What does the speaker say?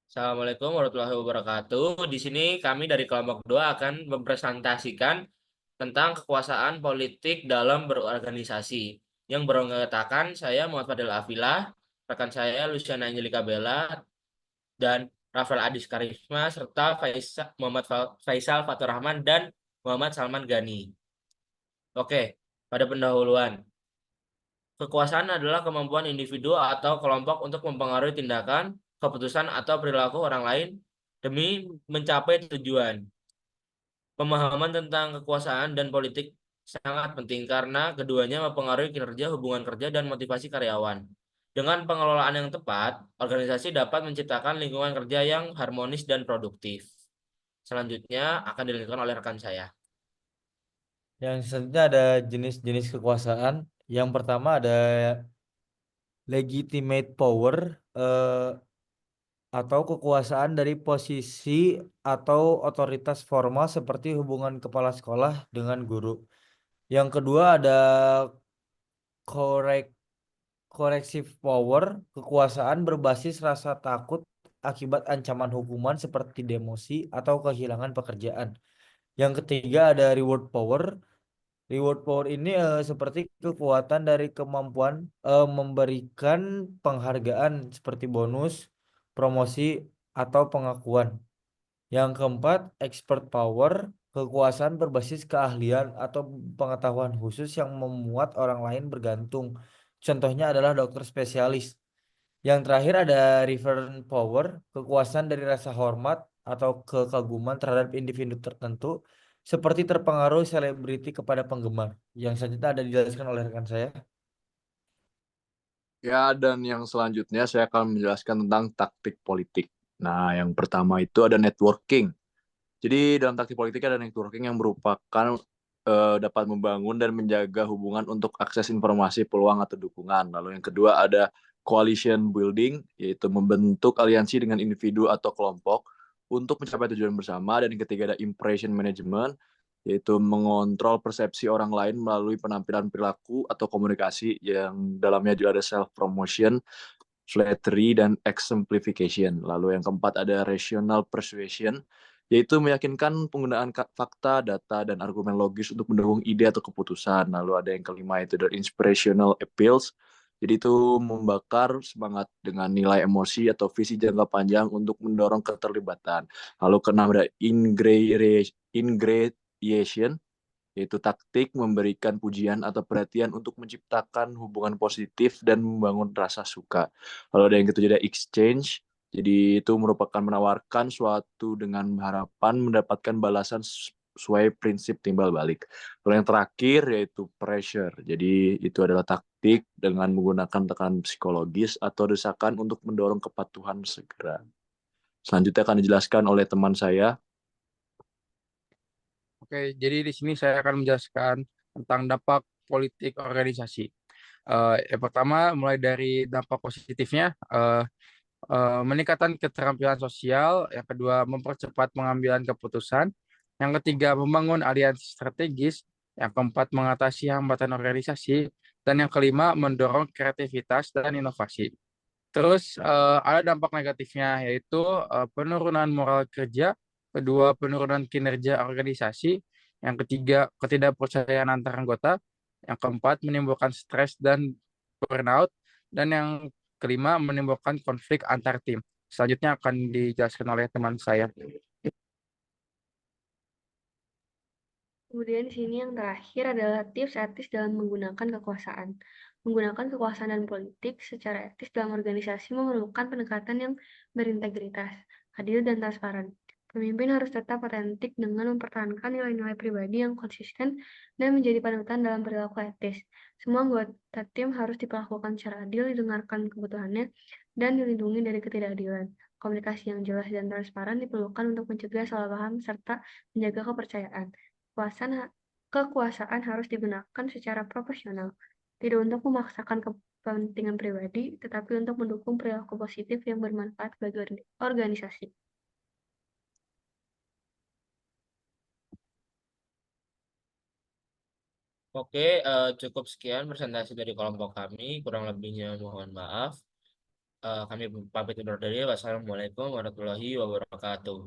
Assalamualaikum warahmatullahi wabarakatuh. Di sini kami dari kelompok 2 akan mempresentasikan tentang kekuasaan politik dalam berorganisasi. Yang beranggotakan saya Muhammad Fadil Afilah, rekan saya Luciana Angelika Bella, dan Rafael Adis Karisma, serta Faisal Fatur Rahman dan Muhammad Salman Gani. Oke, pada pendahuluan. Kekuasaan adalah kemampuan individu atau kelompok untuk mempengaruhi tindakan, keputusan, atau perilaku orang lain demi mencapai tujuan. Pemahaman tentang kekuasaan dan politik sangat penting karena keduanya mempengaruhi kinerja, hubungan kerja, dan motivasi karyawan. Dengan pengelolaan yang tepat, organisasi dapat menciptakan lingkungan kerja yang harmonis dan produktif. Selanjutnya akan dilanjutkan oleh rekan saya. Yang selanjutnya ada jenis-jenis kekuasaan. Yang pertama ada legitimate power eh, atau kekuasaan dari posisi atau otoritas formal seperti hubungan kepala sekolah dengan guru. Yang kedua ada correct corrective power, kekuasaan berbasis rasa takut akibat ancaman hukuman seperti demosi atau kehilangan pekerjaan. Yang ketiga ada reward power. Reward power ini seperti kekuatan dari kemampuan memberikan penghargaan seperti bonus, promosi, atau pengakuan. Yang keempat, expert power, kekuasaan berbasis keahlian atau pengetahuan khusus yang memuat orang lain bergantung. Contohnya adalah dokter spesialis. Yang terakhir ada reverent power, kekuasaan dari rasa hormat atau kekaguman terhadap individu tertentu, seperti terpengaruh selebriti kepada penggemar. Yang selanjutnya ada dijelaskan oleh rekan saya. Ya, dan yang selanjutnya saya akan menjelaskan tentang taktik politik. Nah, yang pertama itu ada networking. Jadi dalam taktik politik ada networking yang merupakan dapat membangun dan menjaga hubungan untuk akses informasi, peluang atau dukungan. Lalu yang kedua ada coalition building, yaitu membentuk aliansi dengan individu atau kelompok untuk mencapai tujuan bersama. Dan yang ketiga ada impression management, yaitu mengontrol persepsi orang lain melalui penampilan perilaku atau komunikasi yang dalamnya juga ada self promotion, flattery, dan exemplification. Lalu yang keempat ada rational persuasion, yaitu meyakinkan penggunaan fakta, data, dan argumen logis untuk mendukung ide atau keputusan. Lalu ada yang kelima itu ada inspirational appeals, jadi itu membakar semangat dengan nilai emosi atau visi jangka panjang untuk mendorong keterlibatan. Lalu keenam ada ingratiation, yaitu taktik memberikan pujian atau perhatian untuk menciptakan hubungan positif dan membangun rasa suka. Lalu ada yang ketujuh ada exchange, jadi itu merupakan menawarkan suatu dengan harapan mendapatkan balasan sesuai prinsip timbal balik. Lalu yang terakhir yaitu pressure, jadi itu adalah taktik dengan menggunakan tekanan psikologis atau desakan untuk mendorong kepatuhan segera. Selanjutnya akan dijelaskan oleh teman saya. Oke, jadi di sini saya akan menjelaskan tentang dampak politik organisasi. Yang pertama, mulai dari dampak positifnya, meningkatkan keterampilan sosial. Yang kedua, mempercepat pengambilan keputusan. Yang ketiga, membangun aliansi strategis. Yang keempat, mengatasi hambatan organisasi. Dan yang kelima, mendorong kreativitas dan inovasi. Terus ada dampak negatifnya, yaitu penurunan moral kerja, kedua penurunan kinerja organisasi, yang ketiga ketidakpercayaan antar anggota, yang keempat menimbulkan stres dan burnout, dan yang kelima menimbulkan konflik antar tim. Selanjutnya akan dijelaskan oleh teman saya. Kemudian di sini yang terakhir adalah tips etis dalam menggunakan kekuasaan. Menggunakan kekuasaan dan politik secara etis dalam organisasi memerlukan pendekatan yang berintegritas, adil, dan transparan. Pemimpin harus tetap otentik dengan mempertahankan nilai-nilai pribadi yang konsisten dan menjadi panutan dalam perilaku etis. Semua anggota tim harus diperlakukan secara adil, didengarkan kebutuhannya, dan dilindungi dari ketidakadilan. Komunikasi yang jelas dan transparan diperlukan untuk mencegah salah paham serta menjaga kepercayaan. Kekuasaan harus digunakan secara proporsional, tidak untuk memaksakan kepentingan pribadi, tetapi untuk mendukung perilaku positif yang bermanfaat bagi organisasi. Oke, cukup sekian presentasi dari kelompok kami. Kurang lebihnya mohon maaf. Kami pamit undur diri. Wassalamualaikum warahmatullahi wabarakatuh.